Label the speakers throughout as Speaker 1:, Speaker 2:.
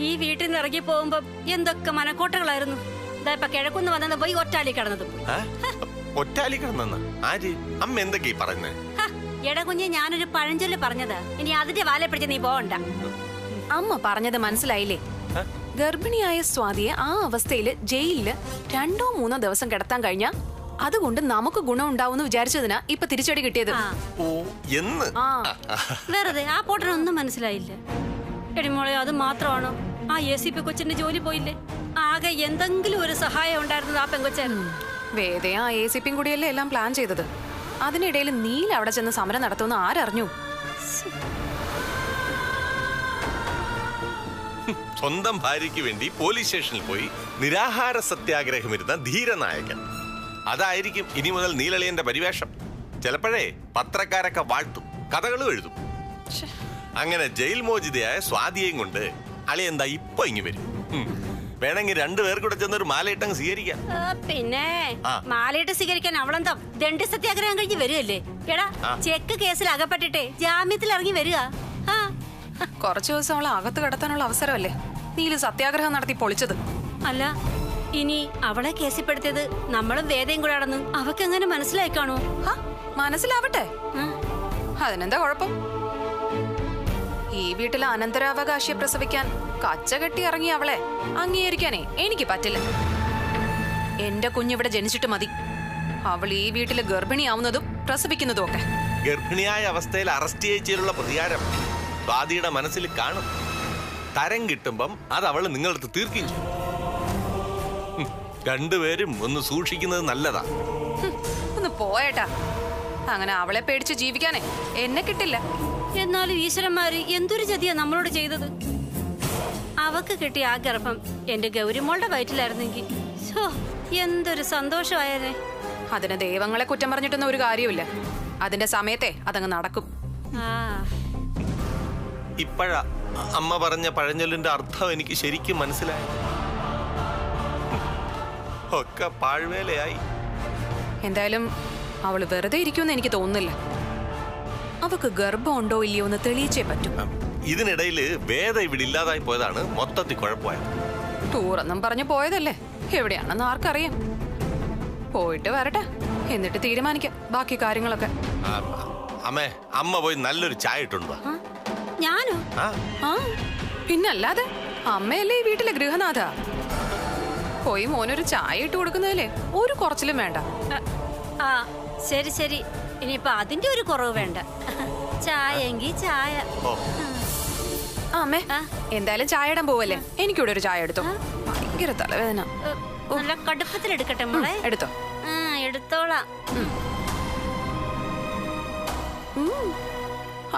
Speaker 1: ഈ വീട്ടിൽ നിന്ന് ഇറങ്ങി പോകുമ്പോ എന്തൊക്കെ മനക്കോട്ടകളായിരുന്നു. ഇതാ ഇപ്പൊ കിഴക്കുന്ന് വന്നത് പോയി ഒറ്റാലി കിടന്നത് പോയി.
Speaker 2: ഒറ്റാലി കിടന്ന ആര്? അമ്മ എന്തൊക്കെയാ പറയുന്നേ?
Speaker 1: എടാ കുഞ്ഞെ, ഞാനൊരു പഴഞ്ചൊല്ല് പറഞ്ഞത്. ഇനി അതിന്റെ വാലെ പിടിച്ച് നീ പോകണ്ട.
Speaker 3: അമ്മ പറഞ്ഞത് മനസ്സിലായില്ലേ? ഗർഭിണിയായ സ്വാതിയെ ആ അവസ്ഥയില് ജയിലില് 2-3 ദിവസം കിടത്താൻ കഴിഞ്ഞ അതുകൊണ്ട് നമുക്ക് ഗുണം ഉണ്ടാവും വിചാരിച്ചതിനാ ഇപ്പൊ തിരിച്ചടി കിട്ടിയത്.
Speaker 1: വെറുതെ ആ പോട്ടനൊന്നും മനസ്സിലായില്ല. എടിമോളെ, അത് മാത്രമാണോ? ആ ACP കൊച്ചിന്റെ ജോലി പോയില്ലേ? ആകെ എന്തെങ്കിലും ഒരു സഹായം ഉണ്ടായിരുന്നത് ആ പെങ്കൊച്ചായിരുന്നു.
Speaker 3: വേദയ ആ ACP കൂടിയല്ലേ എല്ലാം പ്ലാൻ ചെയ്തത്. അതിനിടയിൽ നീല അവിടെ ചെന്ന് സമരം നടത്തുമെന്ന് ആരറിഞ്ഞു?
Speaker 2: സ്വന്തം ഭാര്യയ്ക്ക് വേണ്ടി പോലീസ് സ്റ്റേഷനിൽ പോയി നിരാഹാര സത്യാഗ്രഹം ഇരുന്ന ധീരനായകൻ. അതായിരിക്കും ഇനി മുതൽ നീലളിയന്റെ പരിവേഷം. ചിലപ്പോഴേ പത്രക്കാരൊക്കെ വാഴ്ത്തും, കഥകളും എഴുതും. അങ്ങനെ ജയിൽ മോചിതയായ സ്വാതിയെയും കൊണ്ട് അളിയെന്താ ഇപ്പൊ ഇങ്ങി വരും. വേണമെങ്കിൽ 2 പേർ കൂടെ ചെന്നൊരു മാലയിട്ടങ്ങ് സ്വീകരിക്കാം.
Speaker 1: പിന്നെ മാലയിട്ട് സ്വീകരിക്കാൻ അവളെന്താ ദണ്ഡി സത്യാഗ്രഹം കഴിഞ്ഞ് വരുമല്ലേ? എടാ, ചെക്ക് കേസിൽ അകപ്പെട്ടിട്ടേ ജാമ്യത്തിൽ ഇറങ്ങി വരിക.
Speaker 3: കുറച്ചു ദിവസം അവളെ അകത്ത് കിടത്താനുള്ള അവസരമല്ലേ നീല് സത്യാഗ്രഹം നടത്തി പൊളിച്ചത്.
Speaker 1: അല്ല, ഇനി അവളെ കേസിപ്പെടുത്തിയത് നമ്മളും വേദയും കൂടെ ആണെന്ന് അവക്ക് എങ്ങനെ മനസ്സിലായി കാണൂ?
Speaker 3: മനസ്സിലാവട്ടെ, അതിനെന്താ കുഴപ്പം? ഈ വീട്ടിലെ അനന്തരാവകാശിയെ പ്രസവിക്കാൻ കച്ച കെട്ടി ഇറങ്ങി അവളെ അംഗീകരിക്കാനേ എനിക്ക് പറ്റില്ല. എന്റെ കുഞ്ഞിവിടെ ജനിച്ചിട്ട് മതി അവൾ ഈ വീട്ടില് ഗർഭിണിയാവുന്നതും പ്രസവിക്കുന്നതും ഒക്കെ.
Speaker 2: ഗർഭിണിയായ അവസ്ഥയിൽ അറസ്റ്റ് ചെയ്തുള്ള പ്രതികാരം സ്വാതിയുടെ മനസ്സിൽ കാണും. തരം കിട്ടുമ്പം അത് അവള് നിങ്ങളടുത്ത് തീർക്കുകയും ചെയ്യും. 2 പേരും ഒന്ന് സൂക്ഷിക്കുന്നത് നല്ലതാ.
Speaker 3: ഒന്ന് പോയേട്ടാ, അങ്ങനെ അവളെ പേടിച്ച് ജീവിക്കാനേ എന്നെ കിട്ടില്ല.
Speaker 1: എന്നാലും ഈശ്വരന്മാര് എന്തൊരു ചതിയാ നമ്മളോട് ചെയ്തത്. അവക്ക് കിട്ടിയ ആ ഗർഭം എന്റെ ഗൗരിമോളുടെ വയറ്റിലായിരുന്നെങ്കിൽ എന്തൊരു സന്തോഷമായേനെ.
Speaker 3: അതിന് ദൈവങ്ങളെ കുറ്റം പറഞ്ഞിട്ടൊന്നും ഒരു കാര്യമില്ല. അതിന്റെ സമയത്തെ അതങ്ങ് നടക്കും.
Speaker 2: ഇപ്പോഴാ അമ്മ പറഞ്ഞ പഴഞ്ചൊല്ലിന്റെ അർത്ഥം എനിക്ക് ശരിക്കും മനസ്സിലായി. ഒക്കെ പാഴ്വേലയായി.
Speaker 3: എന്തായാലും അവള് വെറുതെ ഇരിക്കുമെന്ന് എനിക്ക് തോന്നുന്നില്ല. അവക്ക് ഗർഭം ഉണ്ടോ ഇല്ലയോ എന്ന് തെളിയിച്ചേ പറ്റൂ.
Speaker 2: ഇതിനിടയില് വേദ ഇവിടെ ഇല്ലാതായി പോയതാണ് മൊത്തത്തിൽ കുഴപ്പമായത്.
Speaker 3: ടൂറെന്നും പറഞ്ഞു പോയതല്ലേ, എവിടെയാണെന്ന് ആർക്കറിയാം. പോയിട്ട് വരട്ടെ, എന്നിട്ട് തീരുമാനിക്കാം ബാക്കി കാര്യങ്ങളൊക്കെ.
Speaker 2: അമ്മേ, അമ്മ പോയി നല്ലൊരു ചായ ഇട്ടുണ്ടോ?
Speaker 1: ഞാനോ?
Speaker 3: പിന്നല്ലാതെ, അമ്മയല്ലേ ഈ വീട്ടിലെ ഗൃഹനാഥ. പോയി മോനൊരു ചായ ഇട്ട് കൊടുക്കുന്നതിലേ ഒരു കുറച്ചിലും വേണ്ട.
Speaker 1: ശരി ശരി, ഇനിയിപ്പൊ അതിന്റെ ഒരു കുറവ് വേണ്ട. ചായ എങ്കിൽ ചായ.
Speaker 3: അമ്മേ, എന്തായാലും ചായ ഇടാൻ പോവല്ലേ, എനിക്കിവിടെ ഒരു ചായ എടുത്തോ. ഭയങ്കര തലവേദന.
Speaker 1: നല്ല കടുപ്പത്തിൽ എടുക്കട്ടെ മോളെ?
Speaker 3: എടുത്തോ.
Speaker 1: എടുത്തോളാം.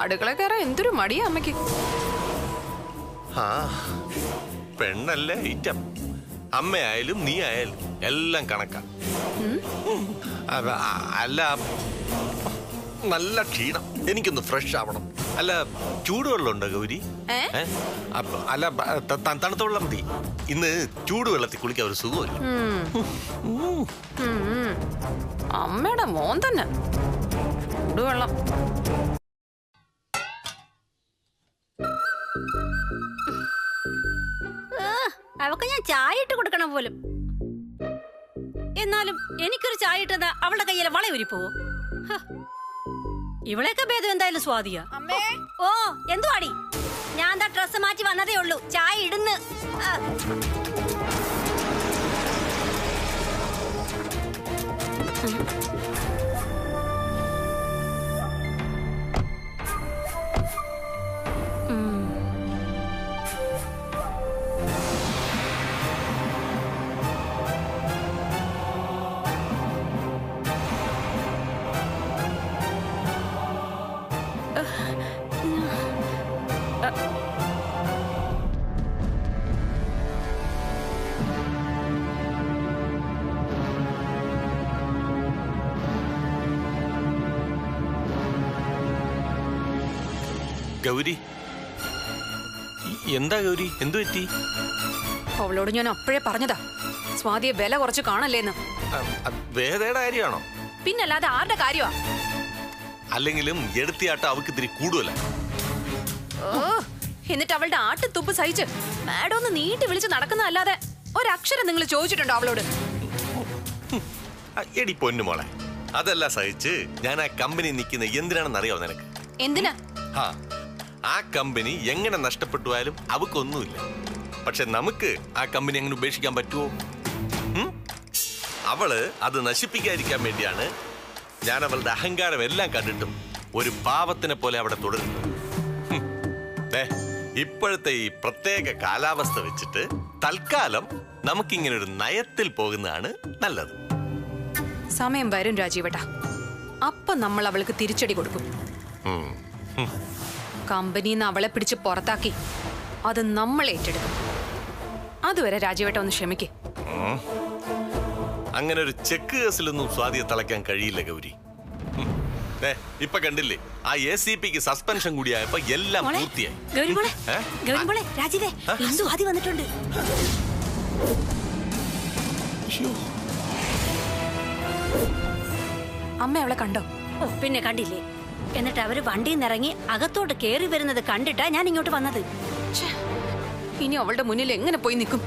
Speaker 3: അടുക്കള കയറാൻ എന്തൊരു മടിയാ അമ്മയ്ക്ക്.
Speaker 2: പെണ്ണല്ലേ ഐറ്റം. അമ്മയായാലും നീ ആയാലും എല്ലാം കണക്കാ. അല്ല, നല്ല ക്ഷീണം, എനിക്കൊന്ന് ഫ്രഷ് ആവണം. അല്ല, ചൂടുവെള്ളമുണ്ടോ ഗൗരി? അല്ല, തണുത്ത വെള്ളം മതി. ഇന്ന് ചൂടുവെള്ളത്തിൽ കുളിക്കാൻ ഒരു സുഖമില്ല.
Speaker 3: അമ്മയുടെ മോൻ തന്നെ ചൂടുവെള്ളം.
Speaker 1: അവക്ക് ഞാൻ ചായ ഇട്ട് കൊടുക്കണം പോലും. എന്നാലും എനിക്കൊരു ചായ ഇട്ടതാ അവളുടെ കയ്യിലെ വളയൂരി പോവോ? ഇവളെയൊക്കെ ഭേദം എന്തായാലും സ്വാതിയാ. ഓ, എന്തുവാടി? ഞാൻ എന്താ ഡ്രസ് മാറ്റി വന്നതേ ഉള്ളൂ, ചായ ഇടുന്ന്.
Speaker 2: ഗൗരി, എന്താ ഗൗരി, എന്തു പറ്റി?
Speaker 3: അവളോട് ഞാൻ അപ്പോഴേ പറഞ്ഞതാ സ്വാതിയെ വില കുറച്ച് കാണല്ലേന്ന്.
Speaker 2: വേദയുടെ കാര്യമാണോ?
Speaker 3: പിന്നല്ലാതെ ആരുടെ കാര്യമാ?
Speaker 2: അല്ലെങ്കിലും എടുത്തിയാട്ടം അവക്ക് ഇത്തിരി കൂടുതല.
Speaker 3: എന്നിട്ട് അവളുടെ ആട്ടുത്തുപ്പ് സഹിച്ച് മാഡം ഒന്ന് നീട്ടി വിളിച്ച് നടക്കുന്നതല്ലാതെ ഒരക്ഷരം നിങ്ങൾ ചോദിച്ചിട്ടുണ്ടോ അവളോട്?
Speaker 2: എടി പൊന്നു മോളെ, അതല്ല സഹിച്ച് ഞാൻ ആ കമ്പനി നിൽക്കുന്ന എന്തിനാണെന്ന് അറിയാവോ നിനക്ക്?
Speaker 3: എന്തിനാ?
Speaker 2: ആ കമ്പനി എങ്ങനെ നഷ്ടപ്പെട്ടുപോയാലും അവക്കൊന്നുമില്ല. പക്ഷെ നമുക്ക് ആ കമ്പനി അങ്ങനെ ഉപേക്ഷിക്കാൻ പറ്റുമോ? അവള് അത് നശിപ്പിക്കാതിരിക്കാൻ വേണ്ടിയാണ് ഞാൻ അവളുടെ അഹങ്കാരം എല്ലാം കണ്ടിട്ടും ഒരു പാവത്തിനെ പോലെ അവിടെ തുടരുന്നു. ഇപ്പോഴത്തെ ഈ പ്രത്യേക കാലാവസ്ഥ വെച്ചിട്ട് തൽക്കാലം നമുക്കിങ്ങനെ ഒരു നയത്തിൽ പോകുന്നതാണ് നല്ലത്.
Speaker 3: സമയം വരും രാജീവേട്ടാ, അപ്പൊ നമ്മൾ അവൾക്ക് തിരിച്ചടി കൊടുക്കും. കമ്പനിന്ന് അവളെ പിടിച്ച് പുറത്താക്കി അത് നമ്മൾ ഏറ്റെടുക്കും. അതുവരെ രാജീവേട്ട ഒന്ന് ക്ഷമിക്കേ.
Speaker 2: അങ്ങനെ ഒരു ചെക്ക് കേസിലൊന്നും സ്വാതിയെ തളയ്ക്കാൻ കഴിയില്ല ഗൗരി. ഇപ്പൊ കണ്ടില്ലേ, ആ ACPക്ക് സസ്പെൻഷൻ കൂടിയായപ്പോ എല്ലാം പൂർത്തിയായി.
Speaker 1: വന്നിട്ടുണ്ട്.
Speaker 3: അമ്മ അവളെ കണ്ടോ?
Speaker 1: ഓ പിന്നെ കണ്ടില്ലേ. എന്നിട്ട് അവര് വണ്ടിയിൽ നിന്നിറങ്ങി അകത്തോട്ട് കേറി വരുന്നത് കണ്ടിട്ടാ ഞാൻ ഇങ്ങോട്ട് വന്നത്.
Speaker 3: ഇനി അവളുടെ മുന്നിൽ എങ്ങനെ പോയി നിൽക്കും?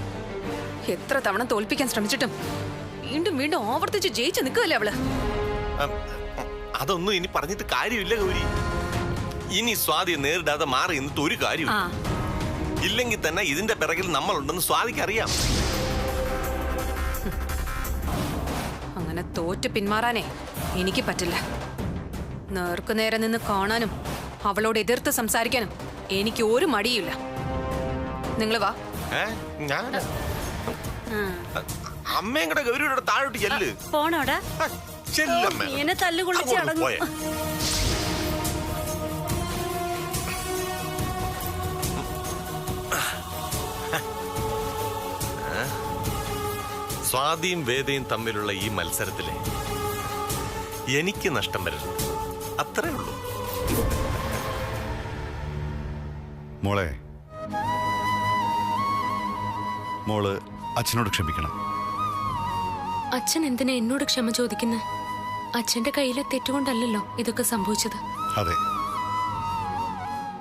Speaker 3: എത്ര തവണ തോൽപ്പിക്കാൻ ശ്രമിച്ചിട്ടും വീണ്ടും വീണ്ടും ആവർത്തിച്ച് ജയിച്ചു നിൽക്കുകയല്ലേ അവള്.
Speaker 2: അതൊന്നും ഇനി പറഞ്ഞിട്ട് കാര്യമില്ല ഗൗരി. ഇനി സ്വാതിയെ നേരിടാതെ മാറി നിന്നിട്ട് ഒരു കാര്യം ഇല്ലെങ്കിൽ തന്നെ ഇതിന്റെ പിറകിൽ നമ്മളുണ്ടെന്ന് സ്വാതിക്ക് അറിയാം.
Speaker 3: അങ്ങനെ തോറ്റ് പിന്മാറാനേ എനിക്ക് പറ്റില്ല. നേർക്കുനേരെ നിന്ന് കാണാനും അവളോട് എതിർത്ത് സംസാരിക്കാനും എനിക്ക് ഒരു മടിയില്ല. നിങ്ങൾ വാ.
Speaker 2: അമ്മയും കൂടെ ഗൗരിയുടെ താഴോട്ട് ചെല്ല്.
Speaker 1: പോണോടാ. എന്നെ തല്ലുകൊള്ളിച്ച് അടങ്ങും.
Speaker 2: സ്വാതിയും വേദയും തമ്മിലുള്ള ഈ മത്സരത്തിലെ എനിക്ക് നഷ്ടം വരരുത്, അത്രേ ഉള്ളൂ.
Speaker 4: മോളെ, മോള് അച്ഛനോട് ക്ഷമിക്കണം.
Speaker 5: അച്ഛൻ എന്തിനാ എന്നോട് ക്ഷമ ചോദിക്കുന്നത്? അച്ഛന്റെ കയ്യിലെ തെറ്റുകൊണ്ടല്ലോ ഇതൊക്കെ സംഭവിച്ചത്.
Speaker 4: അതെ,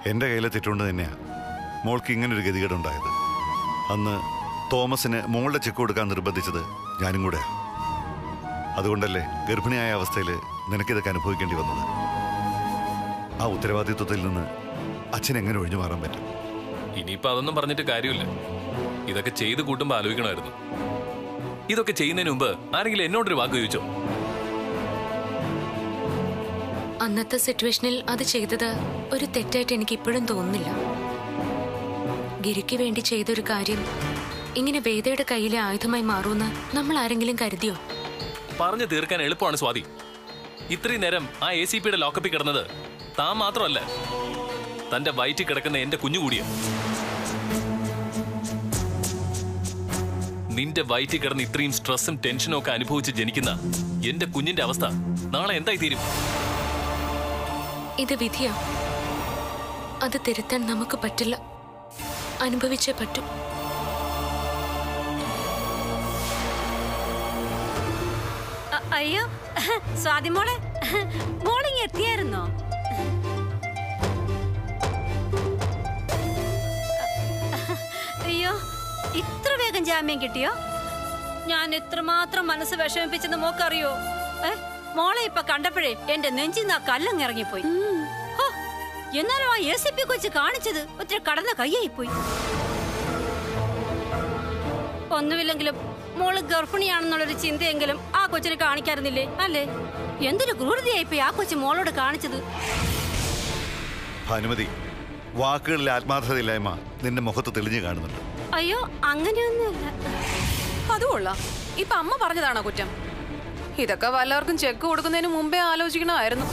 Speaker 4: എന്റെ കയ്യിലെ തെറ്റുകൊണ്ട് തന്നെയാ മോൾക്ക് ഇങ്ങനൊരു ഗതികേടുണ്ടായത്. അന്ന് തോമസിന് മോളുടെ ചെക്ക് കൊടുക്കാൻ നിർബന്ധിച്ചത് ഞാനും കൂടെ. അതുകൊണ്ടല്ലേ ഗർഭിണിയായ അവസ്ഥയിൽ നിനക്കിതൊക്കെ അനുഭവിക്കേണ്ടി വന്നത്. ആ ഉത്തരവാദിത്വത്തിൽ നിന്ന് അച്ഛൻ എങ്ങനെ ഒഴിഞ്ഞു മാറാൻ പറ്റും?
Speaker 6: ഇനിയിപ്പോ അതൊന്നും പറഞ്ഞിട്ട് കാര്യമില്ല. ഇതൊക്കെ ചെയ്ത് കൂട്ടുമ്പോ ആലോചിക്കണമായിരുന്നു. ഇതൊക്കെ ചെയ്യുന്നതിന് മുമ്പ് ആരെങ്കിലും എന്നോടൊരു വാക്ക് ചോദിച്ചോ?
Speaker 5: അന്നത്തെ സിറ്റുവേഷനിൽ അത് ചെയ്തത് ഒരു തെറ്റായിട്ട് എനിക്ക് ഇപ്പോഴും തോന്നുന്നില്ല. ഗിരിക്ക് വേണ്ടി ചെയ്തൊരു കാര്യം ഇങ്ങനെ വേദയുടെ കയ്യിലെ ആയുധമായി മാറുമെന്ന് നമ്മൾ ആരെങ്കിലും കരുതിയോ?
Speaker 6: പറഞ്ഞു തീർക്കാൻ എളുപ്പമാണ് സ്വാതി. ഇത്രയും നേരം ആ ACPയുടെ ലോക്കപ്പിൽ കിടന്നത് താൻ മാത്രമല്ല, തന്റെ വയറ്റിൽ കിടക്കുന്ന എന്റെ കുഞ്ഞു കൂടിയാ. നിന്റെ വയറ്റിൽ കിടന്ന് ഇത്രയും സ്ട്രെസ്സും ടെൻഷനും ഒക്കെ അനുഭവിച്ച് ജനിക്കുന്ന എന്റെ കുഞ്ഞിന്റെ അവസ്ഥ നാളെ എന്തായി തീരും?
Speaker 5: ഇത് വിധിയാ. അത് തിരുത്താൻ നമുക്ക് പറ്റില്ല, അനുഭവിച്ചേ പറ്റും.
Speaker 1: അയ്യോ സ്വാതി മോളെ, മോളിങ് എത്തിയായിരുന്നോ? അയ്യോ, ഇത്ര വേഗം ജാമ്യം കിട്ടിയോ? ഞാൻ എത്രമാത്രം മനസ്സ് വിഷമിപ്പിച്ചെന്ന് മോക്കറിയോ? മോളെ ഇപ്പൊ കണ്ടപ്പോഴേ എന്റെ നെഞ്ചിന്ന് ആ കല്ലങ്ങിറങ്ങിപ്പോയി. എന്നാലും ആ ACP കൊച്ച് കാണിച്ചത് ഒത്തിരി കടന്ന കയ്യായിപ്പോയി. ഒന്നുമില്ലെങ്കിലും മോള് ഗർഭിണിയാണെന്നുള്ളൊരു ചിന്തയെങ്കിലും ആ കൊച്ചിന് കാണിക്കാറുന്നില്ലേ? അല്ലേ? എന്തൊരു ക്രൂരതയായിപ്പോയി ആ കൊച്ചു മോളോട് കാണിച്ചത്.
Speaker 4: ഭാനുമതി, വാക്കുകളിലെ ആത്മാർത്ഥതയില്ലായ്മ നിന്റെ മുഖത്ത് തെളിഞ്ഞു കാണുന്നുണ്ട്.
Speaker 1: അയ്യോ, അങ്ങനെയൊന്നുമില്ല.
Speaker 3: അതുകൊള്ളാം. ഇപ്പൊ അമ്മ പറഞ്ഞതാണോ കുറ്റം? ഇതൊക്കെ വല്ലവർക്കും ചെക്ക് കൊടുക്കുന്നതിന് മുമ്പേ ആലോചിക്കണമായിരുന്നു.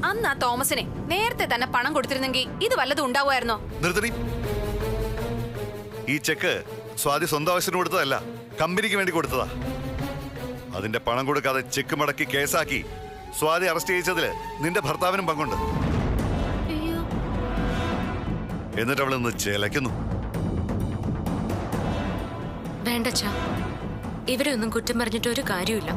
Speaker 3: അന്ന് ആ തോമസിനെ നേരത്തെ തന്നെ പണം കൊടുത്തിരുന്നെങ്കിൽ ഇത് വല്ലതും ഉണ്ടാവുമായിരുന്നോ?
Speaker 4: നിർത്തടി. ഈ ചെക്ക് സ്വാതി സ്വന്തം ആവശ്യത്തിന് കൊടുത്തതല്ല, കമ്പനിക്ക് വേണ്ടി കൊടുത്തതാ. അതിന്റെ പണം കൊടുക്കാതെ ചെക്ക് മടക്കി കേസാക്കി സ്വാതി അറസ്റ്റ് ചെയ്യിച്ചതില് നിന്റെ ഭർത്താവിനും പങ്കുണ്ട്. എന്നിട്ട് അവൾ ഇന്ന് ചേലയ്ക്കുന്നു.
Speaker 5: വേണ്ടച്ചാ, ഇവരെ ഒന്നും കുറ്റം പറഞ്ഞിട്ട് ഒരു കാര്യമില്ല.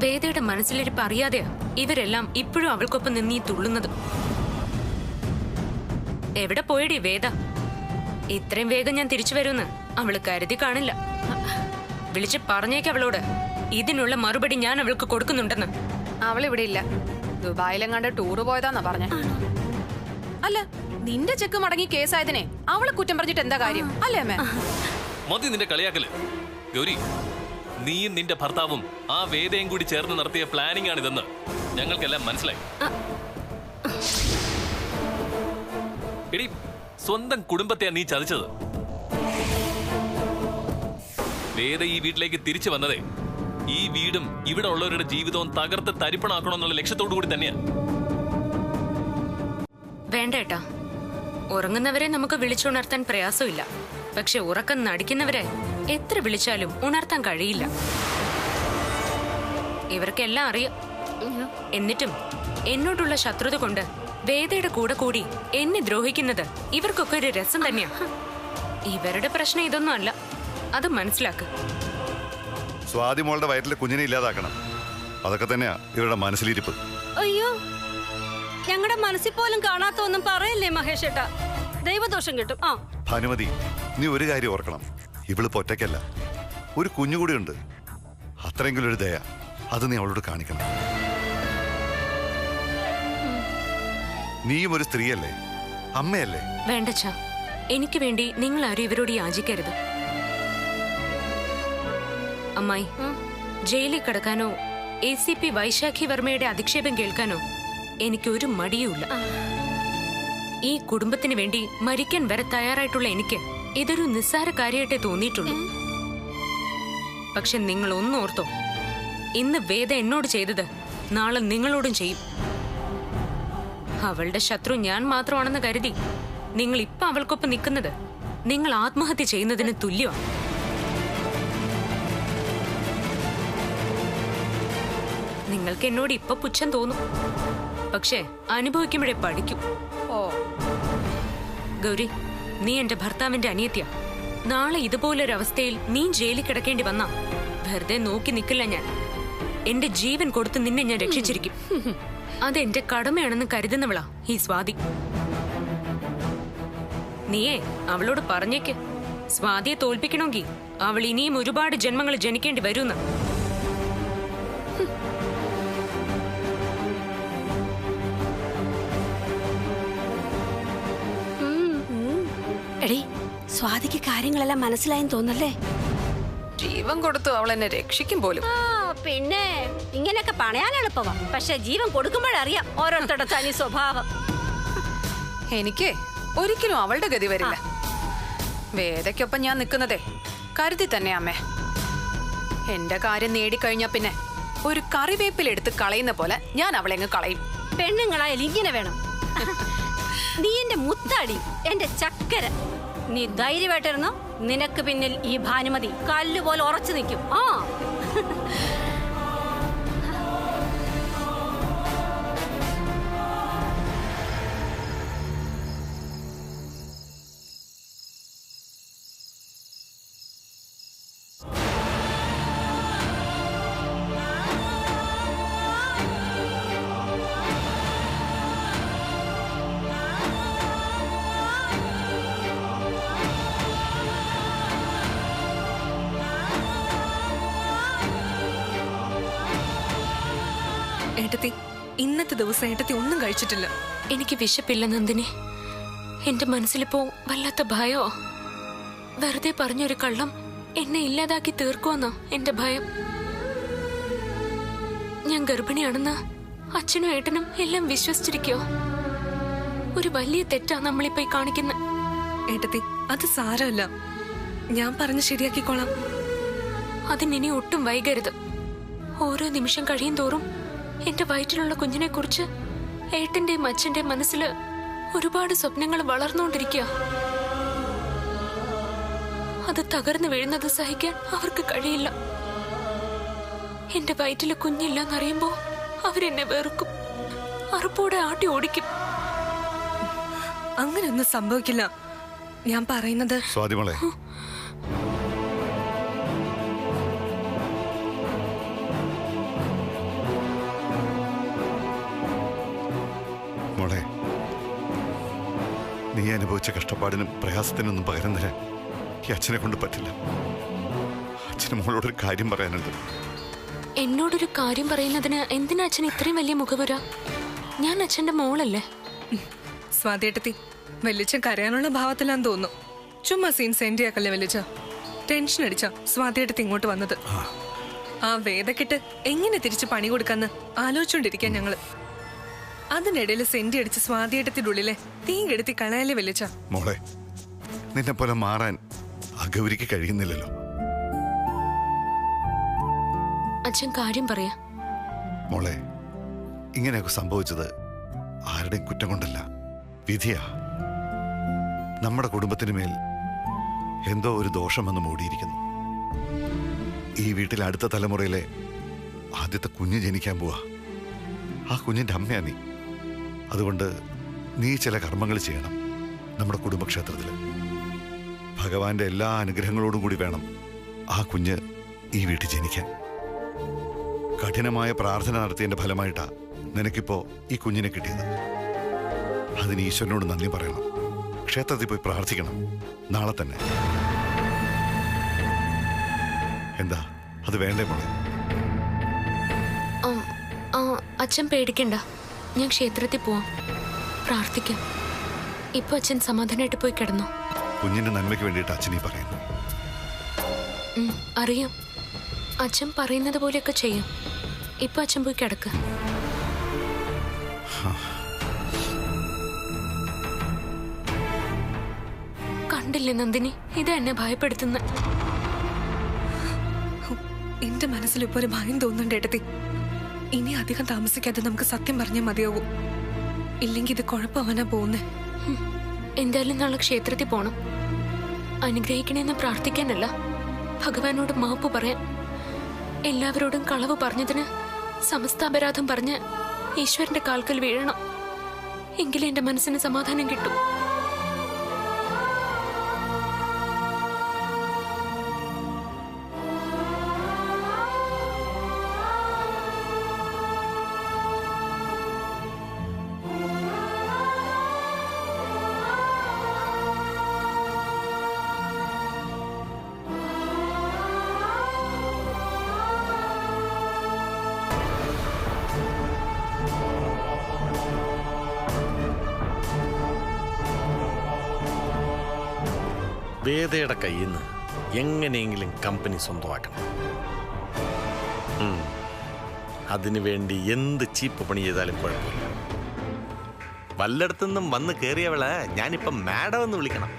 Speaker 5: വേദയുടെ മനസ്സിലിരിപ്പ് അറിയാതെയാ ഇവരെല്ലാം ഇപ്പോഴും അവൾക്കൊപ്പം നിന്നീ തുള്ളുന്നത്. എവിടെ പോയടി വേദ? ഇത്രയും വേഗം ഞാൻ തിരിച്ചു വരുമെന്ന് അവള് കരുതി കാണില്ല. വിളിച്ച് പറഞ്ഞേക്ക് അവളോട്, ഇതിനുള്ള മറുപടി ഞാൻ അവൾക്ക് കൊടുക്കുന്നുണ്ടെന്ന്.
Speaker 3: അവളിവിടെ ഇല്ല, ദുബായിലെങ്ങാണ്ട് ടൂറ് പോയതാന്നാ പറഞ്ഞ. അല്ല, നിന്റെ ചെക്ക് മടങ്ങി കേസായതിനെ അവളെ കുറ്റം പറഞ്ഞിട്ട് എന്താ കാര്യം? അല്ലേ അമ്മേ?
Speaker 6: മതി നിന്റെ കളിയാക്കല്. ഗൗരി, നീയും നിന്റെ ഭർത്താവും ആ വേദയും കൂടി ചേർന്ന് നടത്തിയ പ്ലാനിംഗ് ആണിതെന്ന് ഞങ്ങൾക്കെല്ലാം മനസ്സിലായി. എടി, സ്വന്തം കുടുംബത്തെയാ നീ ചതിച്ചത്. വേദ ഈ വീട്ടിലേക്ക് തിരിച്ചു വന്നതേ ഈ വീടും ഇവിടെ ഉള്ളവരുടെ ജീവിതവും തകർത്ത് തരിപ്പണാക്കണമെന്നുള്ള ലക്ഷ്യത്തോടു കൂടി തന്നെയാ.
Speaker 5: വേണ്ട ഏട്ടാ, ഉറങ്ങുന്നവരെ നമുക്ക് വിളിച്ചുണർത്താൻ പ്രയാസമില്ല. പക്ഷെ ഉറക്കം നടിക്കുന്നവരെ എത്ര വിളിച്ചാലും ഉണർത്താൻ കഴിയില്ല. ഇവർക്കെല്ലാം അറിയാം. എന്നിട്ടും എന്നോടുള്ള ശത്രുത കൊണ്ട് വേദയുടെ കൂടെ കൂടി എന്നെ ദ്രോഹിക്കുന്നത് ഇവർക്കൊക്കെ ഒരു രസം തന്നെയാ. ഇവരുടെ പ്രശ്നം ഇതൊന്നും അല്ല, അത് മനസ്സിലാക്ക്.
Speaker 4: സ്വാതി മോളുടെ വയറ്റിലെ കുഞ്ഞിനെ ഇല്ലാതാക്കണം, അതൊക്കെ തന്നെയാ ഇവരുടെ മനസ്സിലിരിപ്പ്.
Speaker 1: അയ്യോ, ഞങ്ങളുടെ മനസ്സിൽ പോലും കാണാത്ത ഒന്നും പറയല്ലേ മഹേഷ് ഏട്ടാ, ദൈവദോഷം കിട്ടും. ആ
Speaker 4: ഭാനുമതി, നീ ഒരു കാര്യം ഓർക്കണം, ഇവള് പൊറ്റയ്ക്കല്ല, ഒരു കുഞ്ഞുകൂടി ഉണ്ട്. അത്രയെങ്കിലും ഒരു ദയ അത് നീ അവളോട് കാണിക്കണം. നീയും ഒരു സ്ത്രീയല്ലേ, അമ്മയല്ലേ?
Speaker 5: വേണ്ടച്ചാ, എനിക്ക് വേണ്ടി നിങ്ങൾ ആരും ഇവരോട് യാചിക്കരുത്. അമ്മായി, ജയിലിൽ കിടക്കാനോ ACP വൈശാഖി വർമ്മയുടെ അധിക്ഷേപം കേൾക്കാനോ എനിക്കൊരു മടിയുമില്ല. ഈ കുടുംബത്തിന് വേണ്ടി മരിക്കാൻ വരെ തയ്യാറായിട്ടുള്ള എനിക്ക് ഇതൊരു നിസ്സാര കാര്യമായിട്ടേ തോന്നിയിട്ടുള്ളൂ. പക്ഷെ നിങ്ങൾ ഒന്നോർത്തോ, ഇന്ന് വേദ എന്നോട് ചെയ്തത് നാളെ നിങ്ങളോടും ചെയ്യും. അവളുടെ ശത്രു ഞാൻ മാത്രമാണെന്ന് കരുതി നിങ്ങൾ ഇപ്പൊ അവൾക്കൊപ്പം നിൽക്കുന്നത് നിങ്ങൾ ആത്മഹത്യ ചെയ്യുന്നതിന് തുല്യമാണ്. നിങ്ങൾക്ക് എന്നോട് ഇപ്പൊ പുച്ഛം തോന്നും, പക്ഷെ അനുഭവിക്കുമ്പോഴേ പഠിക്കൂ.
Speaker 3: ഓ
Speaker 5: ഗൗരി, നീ എന്റെ ഭർത്താവിന്റെ അനിയത്തിയ. നാളെ ഇതുപോലൊരവസ്ഥയിൽ നീ ജയിലിൽ കിടക്കേണ്ടി വന്നാ വെറുതെ നോക്കി നിൽക്കില്ല ഞാൻ. എന്റെ ജീവൻ കൊടുത്ത് നിന്നെ ഞാൻ രക്ഷിച്ചിരിക്കും. അതെന്റെ കടമയാണെന്ന് കരുതുന്നവളാ ഈ സ്വാതി. നീയേ അവളോട് പറഞ്ഞേക്ക്, സ്വാതിയെ തോൽപ്പിക്കണമെങ്കിൽ അവൾ ഇനിയും ഒരുപാട് ജന്മങ്ങൾ ജനിക്കേണ്ടി വരുമെന്ന്.
Speaker 1: എടി, സ്വാതിക്ക് കാര്യങ്ങളെല്ലാം മനസ്സിലായെന്ന് തോന്നല്ലേ?
Speaker 3: ജീവൻ കൊടുത്തു അവൾ എന്നെ രക്ഷിക്കും പോലും.
Speaker 1: പിന്നെ ഇങ്ങനെയൊക്കെ പണയാൻ എളുപ്പമാ, പക്ഷെ ജീവൻ കൊടുക്കുമ്പോഴറിയാം ഓരോരുത്തരുടെ തനി സ്വഭാവം.
Speaker 3: എനിക്ക് ഒരിക്കലും അവളുടെ ഗതി വരില്ല. വേദയ്ക്കൊപ്പം ഞാൻ നിൽക്കുന്നതേ കരുതി തന്നെ അമ്മേ. എന്റെ കാര്യം നേടിക്കഴിഞ്ഞാ പിന്നെ ഒരു കറിവേപ്പിലെടുത്ത് കളയുന്ന പോലെ ഞാൻ അവളെങ്ങ് കളയും.
Speaker 1: പെണ്ണുങ്ങളായാലും ഇങ്ങനെ വേണം. നീ എന്റെ മുത്താടി, എന്റെ ചക്കര. നീ ധൈര്യമായിട്ടിരുന്നോ, നിനക്ക് പിന്നിൽ ഈ ഭാനുമതി കല്ലുപോലെ ഉറച്ചു നിൽക്കും. ആ
Speaker 7: ഏട്ടത്തി, ഇന്നത്തെ ദിവസം ഏട്ടത്തി ഒന്നും കഴിച്ചിട്ടില്ല.
Speaker 5: എനിക്ക് വിശപ്പില്ല നന്ദിനി. എന്റെ മനസ്സിലിപ്പോ വല്ലാത്ത ഭയോ. വെറുതെ പറഞ്ഞൊരു കള്ളം എന്നെ ഇല്ലാതാക്കി തീർക്കുമെന്നാ എന്റെ ഭയം. ഞാൻ ഗർഭിണിയാണെന്ന് അച്ഛനും ഏട്ടനും എല്ലാം വിശ്വസിച്ചിരിക്കോ? ഒരു വലിയ തെറ്റാ നമ്മളിപ്പോ കാണിക്കുന്ന.
Speaker 7: ഏട്ടത്തി, അത് സാരമല്ല, ഞാൻ പറഞ്ഞ് ശരിയാക്കിക്കോളാം.
Speaker 5: അതിനി ഒട്ടും വൈകരുത്. ഓരോ നിമിഷം കഴിയും തോറും എന്റെ വയറ്റിലുള്ള കുഞ്ഞിനെ കുറിച്ച് ഏട്ടന്റെയും അച്ഛന്റെയും മനസ്സിൽ ഒരുപാട് സ്വപ്നങ്ങൾ വളർന്നുകൊണ്ടിരിക്കുക. അത് തകർന്നു വീഴുന്നത് സഹിക്കാൻ അവർക്ക് കഴിയില്ല. എന്റെ വയറ്റിലെ കുഞ്ഞില്ലെന്നറിയുമ്പോ അവരെന്നെ വെറുക്കും, അറുപ്പോടെ ആട്ടി ഓടിക്കും.
Speaker 7: അങ്ങനെയൊന്നും സംഭവിക്കില്ല. ഞാൻ പറയുന്നത്
Speaker 4: സ്വാതിമോളെ, നീ അനുഭവിച്ച കഷ്ടപ്പാടിനും പ്രയാസത്തിനൊന്നും പകരം തരാൻ ഈ അച്ഛനെ കൊണ്ട് പറ്റില്ല. അച്ഛന് മോളോടൊരു കാര്യം പറയാനുണ്ട്.
Speaker 5: എന്നോടൊരു കാര്യം പറയുന്നതിന് എന്തിനാ അച്ഛൻ ഇത്രയും വലിയ മുഖവുര? ഞാൻ അച്ഛന്റെ മോളല്ലേ?
Speaker 7: സ്വാതിയേട്ടത്തി, വല്യച്ഛൻ കരയാനുള്ള ഭാവത്തിലാന്ന് തോന്നുന്നു. ചുമ്മാ സീൻ സെൻഡ് ആക്കല്ലേ വല്യച്ഛ. ടെൻഷൻ അടിച്ച സ്വാതിയേട്ടത്തി ഇങ്ങോട്ട് വന്നത്. ആ വേദക്കെട്ട് എങ്ങനെ തിരിച്ച് പണി കൊടുക്കാന്ന് ആലോചിച്ചോണ്ടിരിക്കാൻ ഞങ്ങള്. അതിനിടയിൽ സെൻഡി അടിച്ച് സ്വാതിയേട്ടത്തിന്റെ ഉള്ളിലെ തീ കെടുത്തി കളയാലേ വല്യച്ഛ.
Speaker 4: മോളെ, നിന്നെ പോലെ മാറാൻ ആ ഗൗരിക്ക് കഴിയുന്നില്ലല്ലോ.
Speaker 5: അച്ഛൻ കാര്യം പറയാ.
Speaker 4: മോളെ, ഇങ്ങനെയൊക്കെ സംഭവിച്ചത് ആരുടെയും കുറ്റം കൊണ്ടല്ല, വിധിയാ. നമ്മുടെ കുടുംബത്തിന് മേൽ എന്തോ ഒരു ദോഷം വന്ന് മൂടിയിരിക്കുന്നു. ഈ വീട്ടിലെ അടുത്ത തലമുറയിലെ ആദ്യത്തെ കുഞ്ഞ് ജനിക്കാൻ പോവാ. ആ കുഞ്ഞിന്റെ അമ്മയാ നീ. അതുകൊണ്ട് നീ ചില കർമ്മങ്ങൾ ചെയ്യണം നമ്മുടെ കുടുംബക്ഷേത്രത്തിൽ. ഭഗവാന്റെ എല്ലാ അനുഗ്രഹങ്ങളോടും കൂടി വേണം ആ കുഞ്ഞ് ഈ വീട്ടിൽ ജനിക്കാൻ. കഠിനമായ പ്രാർത്ഥന നടത്തിയതിന്റെ ഫലമായിട്ടാ നിനക്കിപ്പോ ഈ കുഞ്ഞിനെ കിട്ടിയത്. അതിന് ഈശ്വരനോട് നന്ദി പറയണം. ക്ഷേത്രത്തിൽ പോയി പ്രാർത്ഥിക്കണം നാളെ തന്നെ. എന്താ, അത് വേണ്ടേ മോളെ?
Speaker 5: അച്ഛൻ പേടിക്കണ്ട, ഞാൻ ക്ഷേത്രത്തിൽ പോവാം, പ്രാർത്ഥിക്കാം. ഇപ്പൊ അച്ഛൻ സമാധാനമായിട്ട് പോയി കിടന്നു.
Speaker 4: കുഞ്ഞിന്റെ നന്മയ്ക്ക് വേണ്ടിയിട്ട് അച്ഛനീ പറയുന്നു.
Speaker 5: അറിയാം, അച്ഛൻ പറയുന്നത് പോലെയൊക്കെ ചെയ്യാം. ഇപ്പൊ അച്ഛൻ പോയി കിടക്ക. കണ്ടില്ലേ നന്ദിനി, ഇതാ എന്നെ ഭയപ്പെടുത്തുന്ന.
Speaker 7: എന്റെ മനസ്സിൽ ഇപ്പൊ ഒരു ഭയം തോന്നുന്നുണ്ട് ഏട്ടത്തി. ഇനി അധികം താമസിക്കാതെ നമുക്ക് സത്യം പറഞ്ഞാൽ മതിയാവും. ഇല്ലെങ്കിൽ ഇത് കുഴപ്പമാവാനാ പോകുന്നേ.
Speaker 5: എന്തായാലും നാളെ ക്ഷേത്രത്തിൽ പോണം. അനുഗ്രഹിക്കണേന്ന് പ്രാർത്ഥിക്കാനല്ല, ഭഗവാനോട് മാപ്പ് പറയാൻ. എല്ലാവരോടും കളവ് പറഞ്ഞതിന് സമസ്താപരാധം പറഞ്ഞ് ഈശ്വരന്റെ കാൽക്കൽ വീഴണം. എങ്കിലേ എന്റെ മനസ്സിന് സമാധാനം കിട്ടും.
Speaker 8: വേദയുടെ കയ്യിൽ നിന്ന് എങ്ങനെയെങ്കിലും കമ്പനി സ്വന്തമാക്കണം. അതിനുവേണ്ടി എന്ത് ചീപ്പ് പണി ചെയ്താലും കുഴപ്പമില്ല.
Speaker 2: വല്ലയിടത്തുനിന്നും വന്ന് കയറിയവളെ ഞാനിപ്പം മാഡം എന്ന് വിളിക്കണം.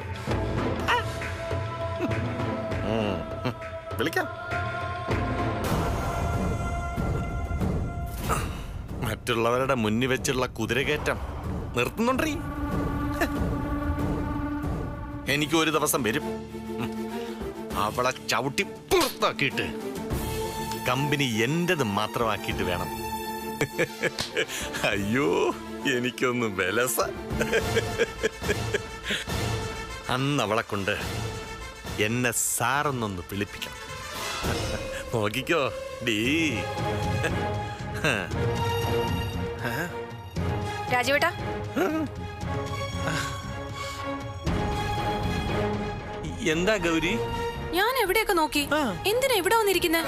Speaker 8: വിളിക്കാം.
Speaker 2: മറ്റുള്ളവരുടെ മുന്നിൽ വെച്ചുള്ള കുതിരകയറ്റം നിർത്തുന്നുണ്ടീ. എനിക്ക് ഒരു ദിവസം വരും, അവളെ ചവിട്ടി പുറത്താക്കിയിട്ട് കമ്പനി എന്റേത് മാത്രമാക്കിയിട്ട് വേണം. അയ്യോ, എനിക്കൊന്നും വിലസ. അന്ന് അവളെ കൊണ്ട് എന്നെ സാറൊന്നൊന്ന് വിളിപ്പിക്കണം. നോക്കിക്കോ ഡീ.
Speaker 3: രാജുവേട്ടാ,
Speaker 2: എന്താ ഗൗരി?
Speaker 3: ഞാൻ എവിടെയൊക്കെ നോക്കി, എന്തിനാ ഇവിടെ വന്നിരിക്കുന്നെ?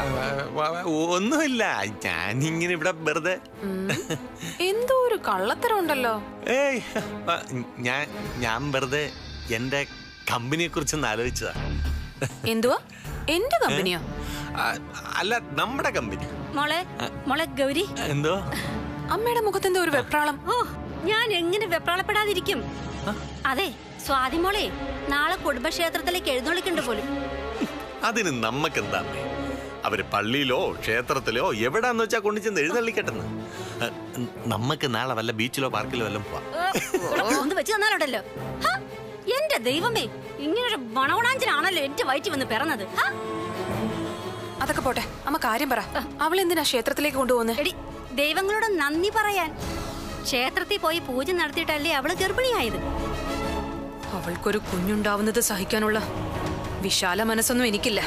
Speaker 2: ഒന്നുമില്ല, ഞാനിങ്ങനെ ഇവിടെ വെറുതെ.
Speaker 3: എന്തോ ഒരു കള്ളത്തരം ഉണ്ടല്ലോ.
Speaker 2: ഏയ്, ഞാൻ വെറുതെ എന്റെ കമ്പനിയെ കുറിച്ചൊന്ന് ആലോചിച്ചതാ.
Speaker 3: എന്തുവാ? എന്റെ കമ്പനിയോ?
Speaker 2: അല്ല, നമ്മുടെ കമ്പനി.
Speaker 1: മോളെ ഗൗരി.
Speaker 2: എന്തോ?
Speaker 3: അമ്മയുടെ മുഖത്തെന്തോ ഒരു വെപ്രാളം.
Speaker 1: ഓ, ഞാൻ എങ്ങനെ വെപ്രാളപ്പെടാതിരിക്കും? അതെ, സ്വാതി മോളെ നാളെ കുടുംബക്ഷേത്രത്തിലേക്ക് എഴുന്നള്ളിക്കണ്ട പോലും.
Speaker 2: അതിന് നമ്മക്കെന്താ? അവര് പള്ളിയിലോ ക്ഷേത്രത്തിലോ എവിടാന്ന് വെച്ചാ കൊണ്ടുചെന്ന് എഴുന്നള്ളിക്കട്ടെന്ന്. നമ്മക്ക് നാളെ വല്ല ബീച്ചിലോ പാർക്കിലോ വല്ലതും പോവാം.
Speaker 1: വെച്ച് തന്നാലുണ്ടല്ലോ. എന്റെ ദൈവമേ, ഇങ്ങനൊരു മണവണാഞ്ചനാണല്ലോ എന്റെ വയറ്റിൽ വന്ന് പിറന്നത്.
Speaker 3: അതൊക്കെ പോട്ടെ, അമ്മ കാര്യം പറ. അവളെന്തിനാ ക്ഷേത്രത്തിലേക്ക് കൊണ്ടുപോകുന്നത്?
Speaker 1: എടി, ദൈവങ്ങളോട് നന്ദി പറയാൻ. ക്ഷേത്രത്തിൽ പോയി പൂജ നടത്തിയിട്ടല്ലേ അവള് ഗർഭിണിയായത്.
Speaker 3: അവൾക്കൊരു കുഞ്ഞുണ്ടാവുന്നത് സഹിക്കാനുള്ള വിശാല മനസ്സൊന്നും എനിക്കില്ല.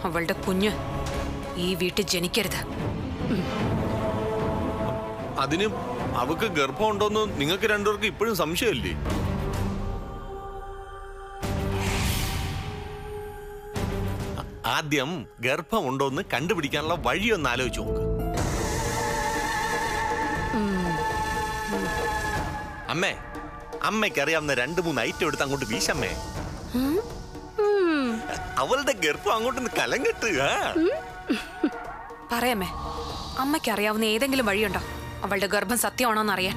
Speaker 3: അവളുടെ കുഞ്ഞ് ഈ വീട്ടിൽ ജനിക്കരുത്.
Speaker 2: അതിന് അവക്ക് ഗർഭം ഉണ്ടോന്ന് നിങ്ങൾക്ക് രണ്ടുപേർക്ക് ഇപ്പോഴും സംശയമല്ലേ? ആദ്യം ഗർഭം ഉണ്ടോന്ന് കണ്ടുപിടിക്കാനുള്ള വഴിയൊന്ന് ആലോചിച്ച് നോക്ക്. അമ്മേ, അമ്മയ്ക്കറിയാവുന്ന 2-3 ഐറ്റം എടുത്ത് അങ്ങോട്ട് വീശമ്മേ. അവളുടെ ഗർഭം അങ്ങോട്ടൊന്ന് കലങ്ങിട്ട്.
Speaker 3: പറയാമേ, അമ്മയ്ക്ക് അറിയാവുന്ന ഏതെങ്കിലും വഴിയുണ്ടോ അവളുടെ ഗർഭം സത്യമാണോന്ന് അറിയാൻ?